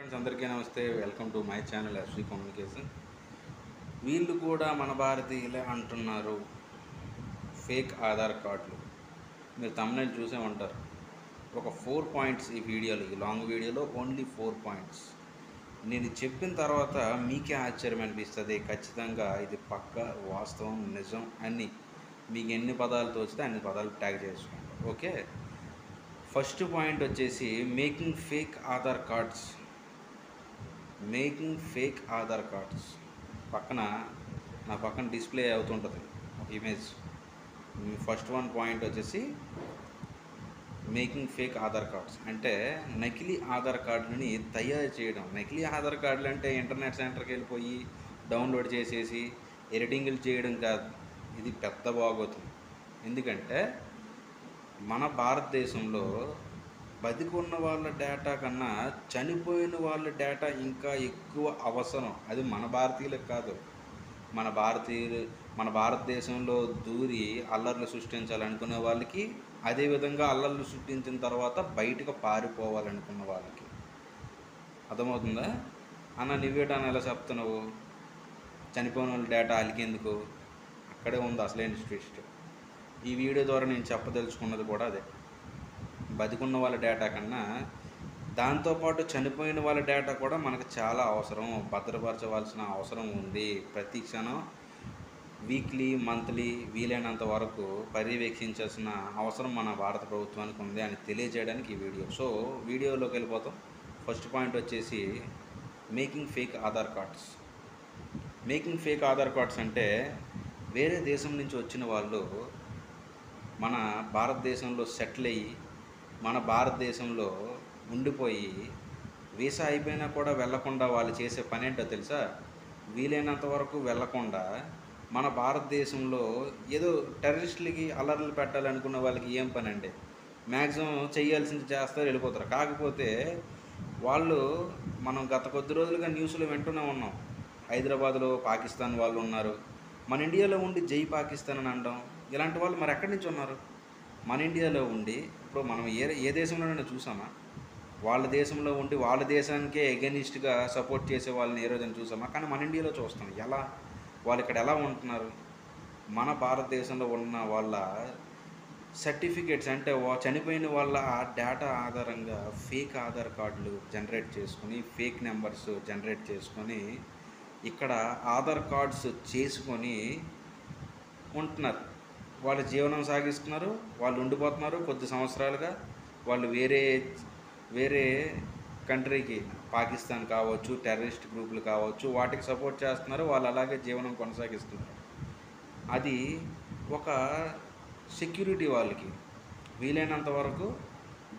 Friends అందరికీ నమస్తే. Welcome to my channel SV communication. వీళ్ళు కూడా మన భారతీయులే అంటున్నారు. ఫేక్ ఆధార్ కార్డులు మీరు తమ్ముళ్ళు చూసే ఉంటారు. ఒక 4 పాయింట్స్ ఈ వీడియోలో, ఈ లాంగ్ వీడియోలో ఓన్లీ 4 పాయింట్స్. నేను చెప్పిన తర్వాత మీకే ఆశ్చర్యం అనిపిస్తుంది. ఖచ్చితంగా ఇది పక్క వాస్తవం, నిజం అని మీకు ఎన్ని పదాలు తోచితే అన్ని పదాలు ట్యాగ్ చేసుకోండి. ఓకే, ఫస్ట్ పాయింట్ వచ్చేసి మేకింగ్ ఫేక్ ఆధార్ కార్డ్స్. నా పక్కన డిస్ప్లే అవుతుంటుంది ఒక ఇమేజ్. ఫస్ట్ పాయింట్ వచ్చేసి మేకింగ్ ఫేక్ ఆధార్ కార్డ్స్ అంటే నకిలీ ఆధార్ కార్డులని తయారు చేయడం. నకిలీ ఆధార్ కార్డులు అంటే ఇంటర్నెట్ సెంటర్కి వెళ్ళిపోయి డౌన్లోడ్ చేసేసి ఎడిటింగ్లు చేయడం కాదు. ఇది పెద్ద బాగోతుంది. ఎందుకంటే మన భారతదేశంలో బతికున్న వాళ్ళ డేటా కన్నా చనిపోయిన వాళ్ళ డేటా ఇంకా ఎక్కువ అవసరం. అది మన భారతీయులకు కాదు, మన భారతదేశంలో దూరి అల్లర్లు సృష్టించాలనుకునే వాళ్ళకి, అదేవిధంగా అల్లర్లు సృష్టించిన తర్వాత బయటకు పారిపోవాలనుకున్న వాళ్ళకి. అర్థమవుతుందా అన్న? నువ్వేటాను ఎలా చెప్తున్నావు? చనిపోయిన వాళ్ళ డేటా అలికేందుకు? అక్కడే ఉంది అసలైన ట్విస్ట్. ఈ వీడియో ద్వారా నేను చెప్పదలుచుకున్నది కూడా అదే. బతికున్న వాళ్ళ డేటా కన్నా దాంతోపాటు చనిపోయిన వాళ్ళ డేటా కూడా మనకు చాలా అవసరం, భద్రపరచవలసిన అవసరం ఉంది. ప్రతి క్షణం వీక్లీ, మంత్లీ వీలైనంత వరకు పర్యవేక్షించాల్సిన అవసరం మన భారత ప్రభుత్వానికి ఉంది అని తెలియజేయడానికి ఈ వీడియో. సో వీడియోలోకి వెళ్ళిపోతాం. ఫస్ట్ పాయింట్ వచ్చేసి making fake Aadhaar cards. Making fake Aadhaar cards అంటే వేరే దేశం నుంచి వచ్చిన వాళ్ళు మన భారతదేశంలో సెటిల్ అయ్యి మన భారతదేశంలో ఉండిపోయి వీసా అయిపోయినా కూడా వెళ్లకుండా వాళ్ళు చేసే పని ఏంటో తెలుసా? వీలైనంత వరకు వెళ్లకుండా మన భారతదేశంలో ఏదో టెర్రరిస్టులకి అల్లర్లు పెట్టాలనుకున్న వాళ్ళకి ఏం పని అంటే మ్యాక్సిమం చేయాల్సింది చేస్తారు, వెళ్ళిపోతారు. కాకపోతే వాళ్ళు, మనం గత కొద్ది రోజులుగా న్యూస్లో వింటూనే ఉన్నాం, హైదరాబాద్లో పాకిస్తాన్ వాళ్ళు ఉన్నారు, మన ఇండియాలో ఉండి జై పాకిస్తాన్ అని అనడం. ఇలాంటి వాళ్ళు మరి ఎక్కడి నుంచి ఉన్నారు? మన ఇండియాలో ఉండి, ఇప్పుడు మనం ఏ దేశంలోనైనా చూసామా? వాళ్ళ దేశంలో ఉండి వాళ్ళ దేశానికే ఎగెనిస్ట్గా సపోర్ట్ చేసే వాళ్ళని ఏ రోజైనా చూసామా? కానీ మన ఇండియాలో చూస్తాం. ఎలా వాళ్ళు ఇక్కడ ఎలా ఉంటున్నారు? మన భారతదేశంలో ఉన్న వాళ్ళ సర్టిఫికేట్స్ అంటే చనిపోయిన వాళ్ళ డేటా ఆధారంగా ఫేక్ ఆధార్ కార్డులు జనరేట్ చేసుకొని, ఫేక్ నెంబర్స్ జనరేట్ చేసుకొని ఇక్కడ ఆధార్ కార్డ్స్ చేసుకొని ఉంటున్నారు. వాళ్ళు జీవనం సాగిస్తున్నారు, వాళ్ళు ఉండిపోతున్నారు. కొద్ది సంవత్సరాలుగా వాళ్ళు వేరే కంట్రీకి, పాకిస్తాన్ కావచ్చు, టెర్రరిస్ట్ గ్రూపులు కావచ్చు, వాటికి సపోర్ట్ చేస్తున్నారు. వాళ్ళు అలాగే జీవనం కొనసాగిస్తున్నారు. అది ఒక సెక్యూరిటీ. వాళ్ళకి వీలైనంత వరకు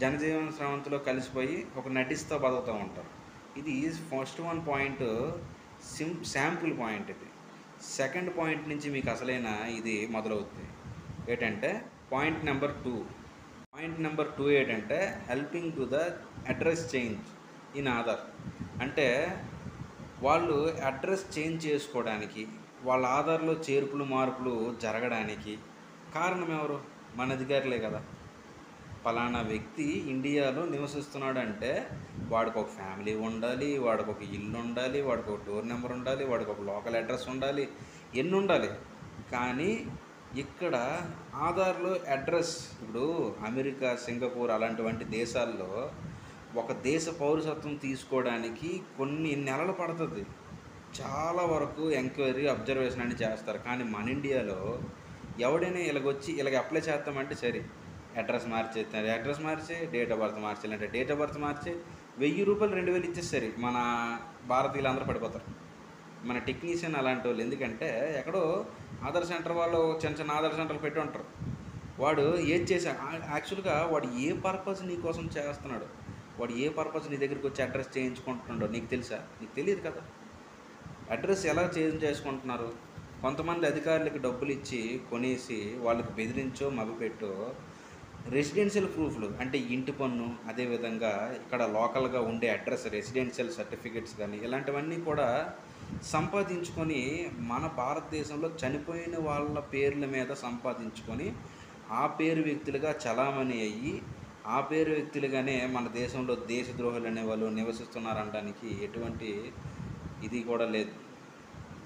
జనజీవన స్రవంతిలో కలిసిపోయి ఒక నటిస్తూ బతుకుతూ ఉంటారు. ఇది ఫస్ట్ పాయింట్, శాంపుల్ పాయింట్. ఇది సెకండ్ పాయింట్ నుంచి మీకు అసలైన ఇది మొదలవుతుంది. ఏంటంటే పాయింట్ నెంబర్ 2 ఏంటంటే helping to the address change in Aadhaar. అంటే వాళ్ళు అడ్రస్ చేంజ్ చేసుకోవడానికి, వాళ్ళ ఆధార్లో చేర్పులు మార్పులు జరగడానికి కారణం ఎవరు? మన అధికారులే కదా. ఫలానా వ్యక్తి ఇండియాలో నివసిస్తున్నాడంటే వాడికి ఒక ఫ్యామిలీ ఉండాలి, వాడికి ఒక ఇల్లు ఉండాలి, వాడికి ఒక డోర్ నెంబర్ ఉండాలి, వాడికి ఒక లోకల్ అడ్రస్ ఉండాలి, ఎన్ని ఉండాలి. కానీ ఇక్కడ ఆధార్లో అడ్రస్, ఇప్పుడు అమెరికా, సింగపూర్ అలాంటి దేశాల్లో ఒక దేశ పౌరసత్వం తీసుకోవడానికి కొన్ని నెలలు పడుతుంది. చాలా వరకు ఎంక్వైరీ, అబ్జర్వేషన్ అని చేస్తారు. కానీ మన ఇండియాలో ఎవడైనా ఇలాగ అప్లై చేస్తామంటే సరే, అడ్రస్ మార్చే, డేట్ ఆఫ్ బర్త్ మార్చాలంటే డేట్ ఆఫ్ బర్త్ మార్చి 1000 రూపాయలు 2000 ఇచ్చేసరి మన భారతీయులు అందరూ పడిపోతారు. మన టెక్నీషియన్ అలాంటి వాళ్ళు. ఎందుకంటే ఎక్కడో ఆధార్ సెంటర్ వాళ్ళు చిన్న ఆధార్ సెంటర్లు పెట్టి ఉంటారు. వాడు ఏది చేసా, యాక్చువల్గా వాడు ఏ పర్పస్ నీ కోసం చేస్తున్నాడు, వాడు ఏ పర్పస్ నీ దగ్గరికి వచ్చి అడ్రస్ చేయించుకుంటున్నాడో నీకు తెలుసా? నీకు తెలియదు కదా. అడ్రస్ ఎలా చేంజ్ చేసుకుంటున్నారు? కొంతమంది అధికారులకి డబ్బులు ఇచ్చి కొనేసి వాళ్ళకి బెదిరించో మభ్యపెట్టో రెసిడెన్షియల్ ప్రూఫ్లు అంటే ఇంటి పన్ను, అదేవిధంగా ఇక్కడ లోకల్గా ఉండే అడ్రస్, రెసిడెన్షియల్ సర్టిఫికెట్స్ కానీ ఇలాంటివన్నీ కూడా సంపాదించుకొని మన భారతదేశంలో చనిపోయిన వాళ్ళ పేర్ల మీద సంపాదించుకొని ఆ పేరు వ్యక్తులుగా చలామణి అయ్యి ఆ పేరు వ్యక్తులుగానే మన దేశంలో దేశద్రోహులు అనేవాళ్ళు నివసిస్తున్నారనడానికి ఎటువంటి ఇది కూడా లేదు,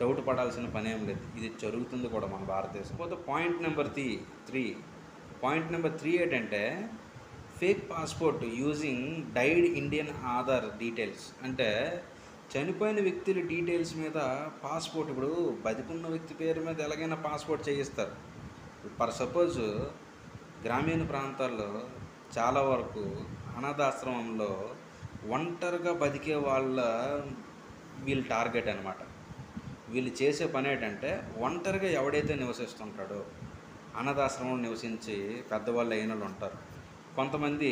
డౌట్ పడాల్సిన పనేం లేదు. ఇది జరుగుతుంది కూడా మన భారతదేశం. పోతే పాయింట్ నెంబర్ త్రీ ఏంటంటే fake passport using died Indian Aadhaar details. అంటే చనిపోయిన వ్యక్తుల డీటెయిల్స్ మీద పాస్పోర్ట్, ఇప్పుడు బతికున్న వ్యక్తి పేరు మీద ఎలాగైనా పాస్పోర్ట్ చేయిస్తారు. ఫర్ సపోజ్ గ్రామీణ ప్రాంతాల్లో చాలా వరకు అనాథాశ్రమంలో ఒంటరిగా బతికే వాళ్ళ వీళ్ళు టార్గెట్ అనమాట. వీళ్ళు చేసే పని ఏంటంటే ఒంటరిగా ఎవడైతే నివసిస్తుంటాడో, అనాథాశ్రమంలో నివసించి పెద్దవాళ్ళు అయిన వాళ్ళు ఉంటారు. కొంతమంది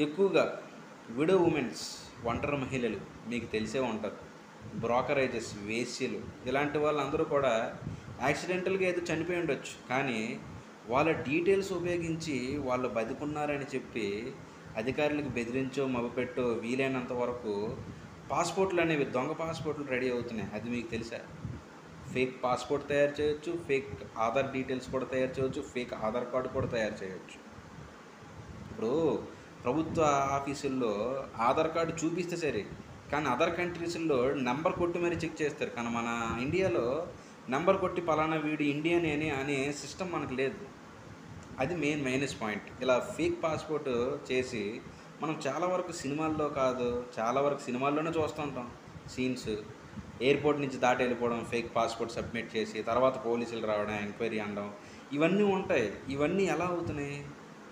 ఎక్కువగా విడో ఉమెన్స్, ఒంటరి మహిళలు మీకు తెలిసే ఉంటారు, బ్రోకరేజెస్, వేశ్యలు, ఇలాంటి వాళ్ళందరూ కూడా యాక్సిడెంటల్గా ఏదో చనిపోయి ఉండొచ్చు, కానీ వాళ్ళ డీటెయిల్స్ ఉపయోగించి వాళ్ళు బతికున్నారని చెప్పి అధికారులకు బెదిరించో మభపెట్టో వీలైనంత వరకు పాస్పోర్ట్లు అనేవి, దొంగ పాస్పోర్ట్లు రెడీ అవుతున్నాయి. అది మీకు తెలుసా? ఫేక్ పాస్పోర్ట్ తయారు చేయొచ్చు, ఫేక్ ఆధార్ డీటెయిల్స్ కూడా తయారు చేయొచ్చు, ఫేక్ ఆధార్ కార్డు కూడా తయారు చేయొచ్చు. ఇప్పుడు ప్రభుత్వ ఆఫీసుల్లో ఆధార్ కార్డు చూపిస్తే సరే, కానీ అదర్ కంట్రీస్లో నెంబర్ కొట్టి మరీ చెక్ చేస్తారు. కానీ మన ఇండియాలో నెంబర్ కొట్టి పలానా వీడు ఇండియన్ అనే సిస్టమ్ మనకు లేదు. అది మైనస్ పాయింట్. ఇలా ఫేక్ పాస్పోర్ట్ చేసి మనం చాలా వరకు సినిమాల్లో కాదు, చాలా వరకు సినిమాల్లోనే చూస్తుంటాం సీన్స్. ఎయిర్పోర్ట్ నుంచి దాటి వెళ్ళిపోవడం, ఫేక్ పాస్పోర్ట్ సబ్మిట్ చేసి తర్వాత పోలీసులు రావడం, ఎంక్వైరీ అనడం, ఇవన్నీ ఉంటాయి. ఇవన్నీ ఎలా అవుతున్నాయి?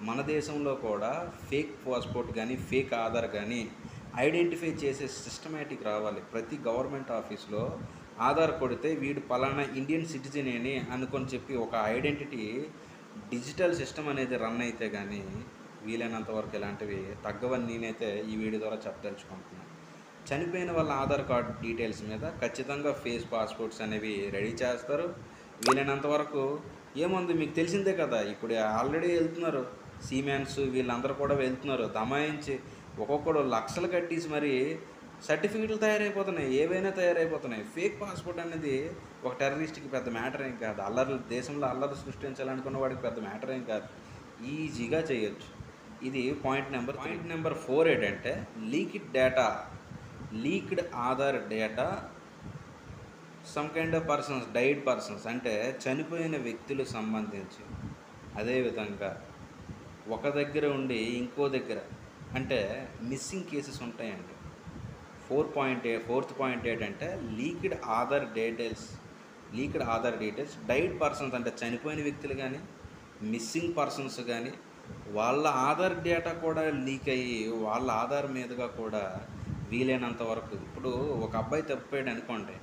మన దేశంలో కూడా ఫేక్ పాస్పోర్ట్ కానీ ఫేక్ ఆధార్ కానీ ఐడెంటిఫై చేసే సిస్టమేటిక్ రావాలి. ప్రతి గవర్నమెంట్ ఆఫీస్లో ఆధార్ కొడితే వీడు పలానా ఇండియన్ సిటిజన్ అని అనుకొని చెప్పి ఒక ఐడెంటిటీ డిజిటల్ సిస్టమ్ అనేది రన్ అయితే కానీ వీలైనంత వరకు ఇలాంటివి తగ్గవని నేనైతే ఈ వీడియో ద్వారా చెప్పదలుచుకుంటున్నాను. చనిపోయిన వాళ్ళ ఆధార్ కార్డ్ డీటెయిల్స్ మీద ఖచ్చితంగా ఫేక్ పాస్పోర్ట్స్ అనేవి రెడీ చేస్తారు. వీలైనంత వరకు ఏముంది మీకు తెలిసిందే కదా, ఇప్పుడు ఆల్రెడీ వెళ్తున్నారు సీమెన్స్, వీళ్ళందరూ కూడా వెళ్తున్నారు దమాయించి, ఒక్కొక్కడు లక్షలు కట్టేసి మరి సర్టిఫికెట్లు తయారైపోతున్నాయి, ఏవైనా తయారైపోతున్నాయి. ఫేక్ పాస్పోర్ట్ అనేది ఒక టెర్రరిస్ట్కి పెద్ద మ్యాటర్ ఏం కాదు, దేశంలో అల్లరి సృష్టించాలనుకున్న వాడికి పెద్ద మ్యాటర్ ఏం కాదు, ఈజీగా చేయొచ్చు. ఇది పాయింట్ నెంబర్ 4 ఏంటంటే leaked Aadhaar data some kind of persons, died persons, అంటే చనిపోయిన వ్యక్తులకు సంబంధించి. అదేవిధంగా ఒక దగ్గర ఉండి ఇంకో దగ్గర, అంటే మిస్సింగ్ కేసెస్ ఉంటాయండి. ఫోర్త్ పాయింట్ ఏంటంటే leaked Aadhaar details died persons, అంటే చనిపోయిన వ్యక్తులు కానీ మిస్సింగ్ పర్సన్స్ కానీ వాళ్ళ ఆధార్ డేటా కూడా లీక్ అయ్యి వాళ్ళ ఆధార్ మీదుగా కూడా వీలైనంత వరకు, ఇప్పుడు ఒక అబ్బాయి తప్పిపోయాడు అనుకోండి,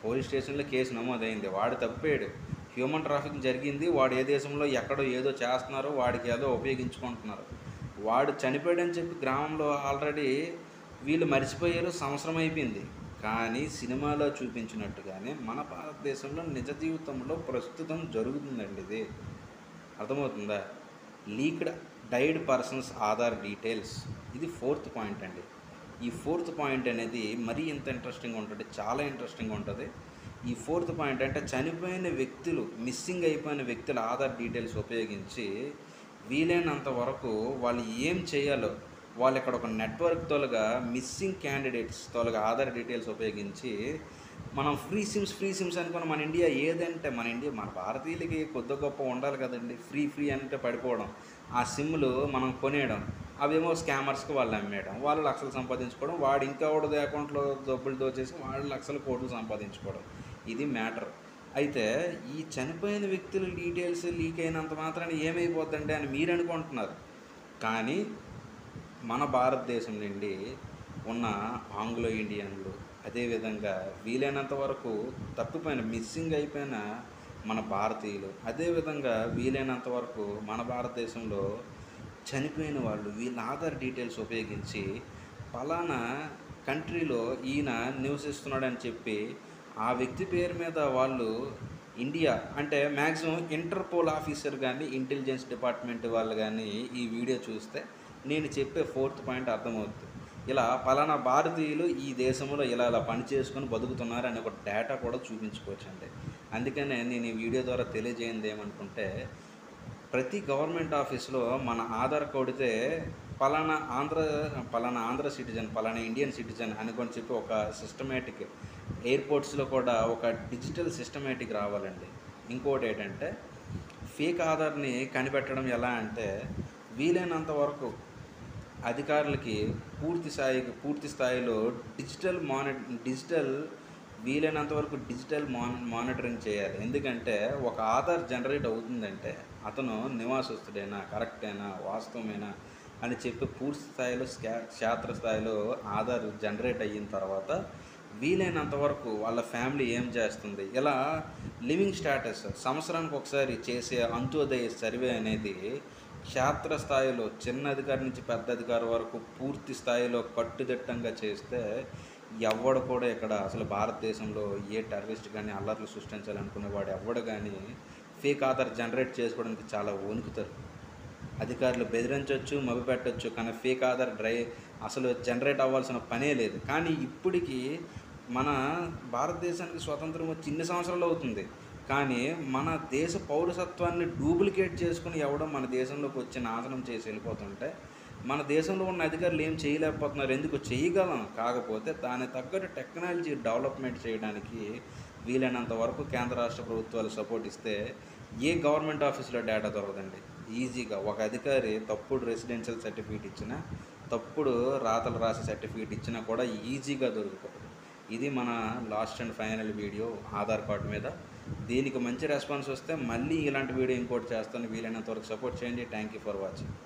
పోలీస్ స్టేషన్లో కేసు నమోదైంది, వాడు తప్పిపోయాడు, హ్యూమన్ ట్రాఫికింగ్ జరిగింది, వాడు ఏ దేశంలో ఎక్కడో ఏదో చేస్తున్నారో వాడికి ఏదో ఉపయోగించుకుంటున్నారు, వాడు చనిపోయాడని చెప్పి గ్రామంలో ఆల్రెడీ వీళ్ళు మర్చిపోయారు, సంవత్సరం అయిపోయింది. కానీ సినిమాలో చూపించినట్టుగానే మన భారతదేశంలో నిజ జీవితంలో ప్రస్తుతం జరుగుతుందండి ఇది. అర్థమవుతుందా? Leaked died persons Aadhaar details, ఇది 4th పాయింట్ అండి. ఈ 4th పాయింట్ అనేది మరీ ఇంత ఇంట్రెస్టింగ్ ఉంటుంది, చాలా ఇంట్రెస్టింగ్ ఉంటుంది. ఈ 4th పాయింట్ అంటే చనిపోయిన వ్యక్తులు, మిస్సింగ్ అయిపోయిన వ్యక్తుల ఆధార్ డీటెయిల్స్ ఉపయోగించి వీలైనంత వరకు వాళ్ళు ఏం చేయాలో, వాళ్ళు ఇక్కడ ఒక నెట్వర్క్ తోలుగా మిస్సింగ్ క్యాండిడేట్స్ తోలుగా ఆధార్ డీటెయిల్స్ ఉపయోగించి మనం ఫ్రీ సిమ్స్ అనుకున్న మన ఇండియా ఏదంటే మన భారతీయులకి కొద్ది గొప్ప ఉండాలి కదండి. ఫ్రీ అంటే పడిపోవడం, ఆ సిమ్లు మనం కొనేయడం, అవేమో స్కామర్స్కి వాళ్ళు అమ్మేయడం, వాళ్ళు లక్షలు సంపాదించుకోవడం, వాడు ఇంకా వాడు అకౌంట్లో డబ్బులు దోచేసి వాళ్ళు లక్షల కోట్లు సంపాదించుకోవడం, ఇది మ్యాటర్. అయితే ఈ చనిపోయిన వ్యక్తుల డీటెయిల్స్ లీక్ అయినంత మాత్రాన ఏమైపోద్దండి అని మీరు అనుకుంటున్నారు. కానీ మన భారతదేశం నుండి ఉన్న ఆంగ్లో ఇండియన్లు, అదేవిధంగా వీలైనంత వరకు తప్పిపోయిన మిస్సింగ్ అయిపోయిన మన భారతీయులు, అదేవిధంగా వీలైనంత వరకు మన భారతదేశంలో చనిపోయిన వాళ్ళు వీళ్ళ ఆధార్ డీటెయిల్స్ ఉపయోగించి పలానా కంట్రీలో ఈయన నివసిస్తున్నాడని చెప్పి ఆ వ్యక్తి పేరు మీద వాళ్ళు ఇండియా, అంటే మ్యాక్సిమం ఇంటర్పోల్ ఆఫీసర్ కానీ ఇంటెలిజెన్స్ డిపార్ట్మెంట్ వాళ్ళు కానీ ఈ వీడియో చూస్తే నేను చెప్పే 4th పాయింట్ అర్థమవుతుంది. ఇలా పలానా భారతీయులు ఈ దేశంలో ఇలా పని చేసుకొని బతుకుతున్నారు అనే ఒక డేటా కూడా చూపించుకోవచ్చండి. అందుకనే నేను ఈ వీడియో ద్వారా తెలియజేయండి ఏమనుకుంటే, ప్రతి గవర్నమెంట్ ఆఫీస్లో మన ఆధార్ కొడితే పలానా ఆంధ్ర పలానా ఆంధ్ర సిటిజన్, పలానా ఇండియన్ సిటిజన్ అనుకొని చెప్పి ఒక సిస్టమేటిక్, ఎయిర్పోర్ట్స్లో కూడా ఒక డిజిటల్ సిస్టమేటిక్ రావాలండి. ఇంకోటి ఏంటంటే ఫేక్ ఆధార్ని కనిపెట్టడం ఎలా అంటే, వీలైనంత వరకు అధికారులకి పూర్తి స్థాయిలో డిజిటల్ వీలైనంత వరకు డిజిటల్ మానిటరింగ్ చేయాలి. ఎందుకంటే ఒక ఆధార్ జనరేట్ అవుతుందంటే అతను నివాసస్తుడేనా, కరెక్టేనా, వాస్తవమేనా అని చెప్పి పూర్తి స్థాయిలో క్షేత్రస్థాయిలో ఆధార్ జనరేట్ అయిన తర్వాత వీలైనంత వరకు వాళ్ళ ఫ్యామిలీ ఏం చేస్తుంది, ఇలా లివింగ్ స్టేటస్ సంవత్సరానికి ఒకసారి చేసే అంత్యోదయ సర్వే అనేది క్షేత్రస్థాయిలో చిన్న అధికారి నుంచి పెద్ద అధికారి వరకు పూర్తి స్థాయిలో కట్టుదిట్టంగా చేస్తే ఎవడు కూడా ఇక్కడ అసలు భారతదేశంలో ఏ టెర్రరిస్ట్ కానీ అల్లర్లు సృష్టించాలనుకునేవాడు ఎవడు కానీ ఫేక్ ఆధార్ జనరేట్ చేసుకోవడానికి చాలా వణుకుతారు. అధికారులు బెదిరించవచ్చు, మభ్యపెట్టచ్చు, కానీ ఫేక్ ఆధార్ అసలు జనరేట్ అవ్వాల్సిన పనే లేదు. కానీ ఇప్పటికీ మన భారతదేశానికి స్వతంత్రం వచ్చి ఇన్ని సంవత్సరాలు అవుతుంది, కానీ మన దేశ పౌరసత్వాన్ని డూప్లికేట్ చేసుకుని ఎవడో మన దేశంలోకి వచ్చి నాశనం చేసి వెళ్ళిపోతుంటే మన దేశంలో ఉన్న అధికారులు ఏం చేయలేకపోతున్నారు. ఎందుకు చేయగలం, కాకపోతే దానికి తగ్గట్టు టెక్నాలజీ డెవలప్మెంట్ చేయడానికి వీలైనంత వరకు కేంద్ర రాష్ట్ర ప్రభుత్వాలు సపోర్ట్ ఇస్తే ఏ గవర్నమెంట్ ఆఫీస్లో డేటా దొరకదండి. ఈజీగా ఒక అధికారి తప్పుడు రెసిడెన్షియల్ సర్టిఫికేట్ ఇచ్చినా, తప్పుడు రాతలు రాసే సర్టిఫికేట్ ఇచ్చినా కూడా ఈజీగా దొరుకుతుంది. ఇది మన last and final video Aadhaar card మీద. దీనికి మంచి రెస్పాన్స్ వస్తే మళ్ళీ ఇలాంటి వీడియో ఇంకోటి చేస్తాను. వీలైనంత వరకు సపోర్ట్ చేయండి. Thank you for watching.